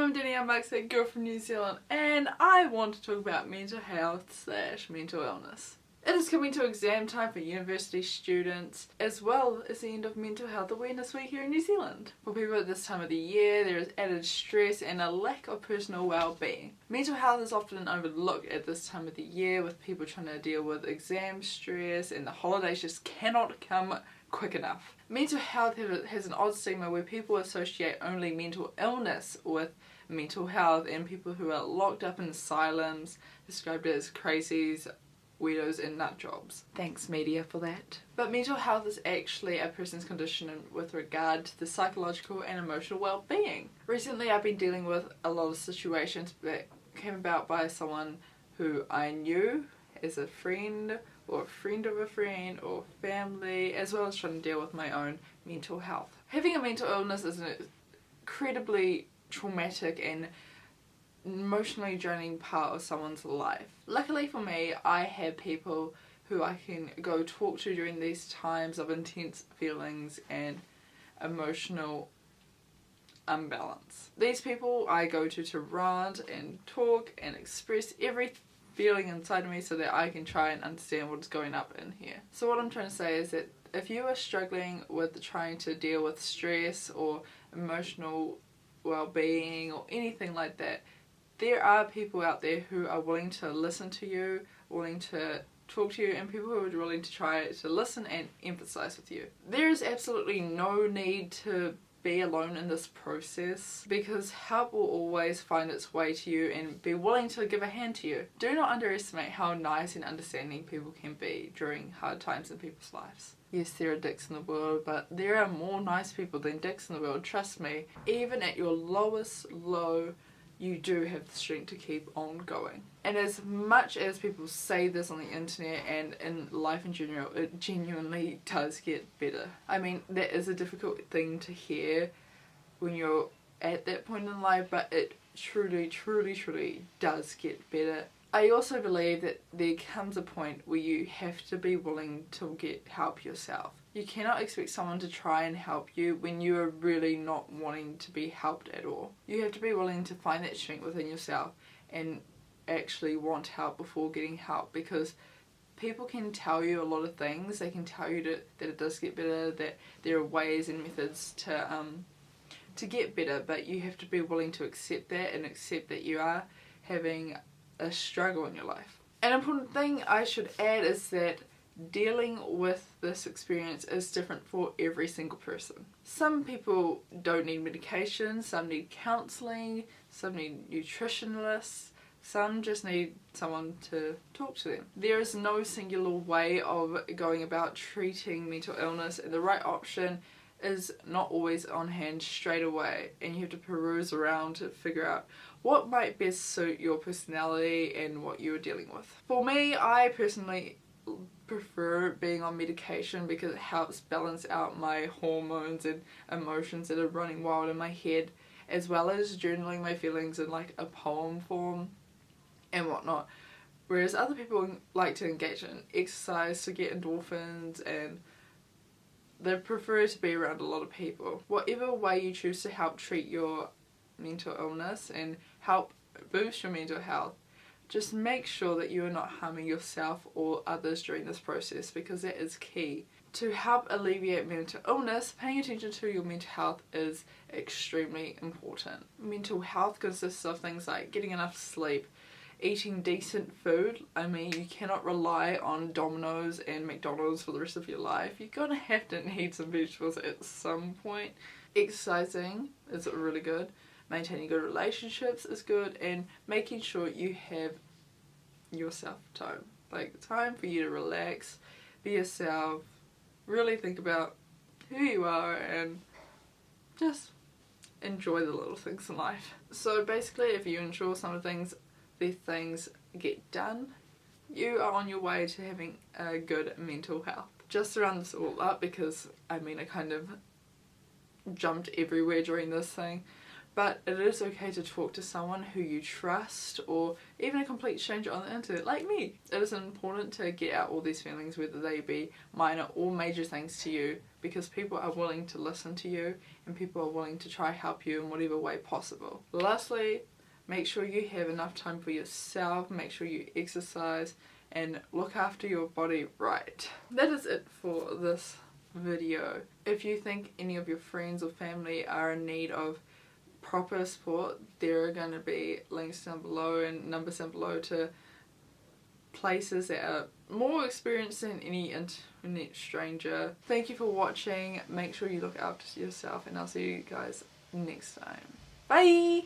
I'm Denny, I'm back, that girl from New Zealand, and I want to talk about mental health / mental illness. It is coming to exam time for university students, as well as the end of Mental Health Awareness Week here in New Zealand. For people at this time of the year, there is added stress and a lack of personal well-being. Mental health is often overlooked at this time of the year, with people trying to deal with exam stress, and the holidays just cannot come quick enough. Mental health has an odd stigma where people associate only mental illness with mental health, and people who are locked up in asylums described as crazies, weirdos and nut jobs. Thanks media for that. But mental health is actually a person's condition with regard to the psychological and emotional well-being. Recently I've been dealing with a lot of situations that came about by someone who I knew as a friend or a friend of a friend or family, as well as trying to deal with my own mental health. Having a mental illness is an incredibly traumatic and emotionally draining part of someone's life. Luckily for me, I have people who I can go talk to during these times of intense feelings and emotional unbalance. These people I go to rant and talk and express every feeling inside of me so that I can try and understand what's going up in here. So what I'm trying to say is that if you are struggling with trying to deal with stress or emotional well-being or anything like that, there are people out there who are willing to listen to you, willing to talk to you, and people who are willing to try to listen and empathize with you. There is absolutely no need to be alone in this process, because help will always find its way to you and be willing to give a hand to you. Do not underestimate how nice and understanding people can be during hard times in people's lives. Yes, there are dicks in the world, but there are more nice people than dicks in the world, trust me. Even at your lowest low, you do have the strength to keep on going. And as much as people say this on the internet and in life in general, it genuinely does get better. I mean, that is a difficult thing to hear when you're at that point in life, but it truly, truly, truly does get better. I also believe that there comes a point where you have to be willing to get help yourself. You cannot expect someone to try and help you when you are really not wanting to be helped at all. You have to be willing to find that strength within yourself and actually want help before getting help, because people can tell you a lot of things. They can tell you that it does get better, that there are ways and methods to get better, but you have to be willing to accept that and accept that you are having a struggle in your life. An important thing I should add is that dealing with this experience is different for every single person. Some people don't need medication, some need counselling, some need nutritionists, some just need someone to talk to them. There is no singular way of going about treating mental illness, and the right option is not always on hand straight away, and you have to peruse around to figure out what might best suit your personality and what you are dealing with. For me, I personally prefer being on medication because it helps balance out my hormones and emotions that are running wild in my head, as well as journaling my feelings in like a poem form and whatnot. Whereas other people like to engage in exercise to get endorphins, and they prefer to be around a lot of people. Whatever way you choose to help treat your mental illness and help boost your mental health, just make sure that you are not harming yourself or others during this process, because that is key. To help alleviate mental illness, paying attention to your mental health is extremely important. Mental health consists of things like getting enough sleep, eating decent food. I mean, you cannot rely on Domino's and McDonald's for the rest of your life. You're gonna have to need some vegetables at some point. Exercising is really good. Maintaining good relationships is good, and making sure you have yourself time. Like time for you to relax, be yourself, really think about who you are and just enjoy the little things in life. So basically, if you ensure some of these things get done, you are on your way to having a good mental health. Just to round this all up, because I mean I kind of jumped everywhere during this thing, but it is okay to talk to someone who you trust, or even a complete stranger on the internet like me. It is important to get out all these feelings, whether they be minor or major things to you, because people are willing to listen to you and people are willing to try help you in whatever way possible. Lastly, make sure you have enough time for yourself, make sure you exercise and look after your body right. That is it for this video. If you think any of your friends or family are in need of proper support, there are going to be links down below and numbers down below to places that are more experienced than any internet stranger. Thank you for watching. Make sure you look after yourself, and I'll see you guys next time. Bye!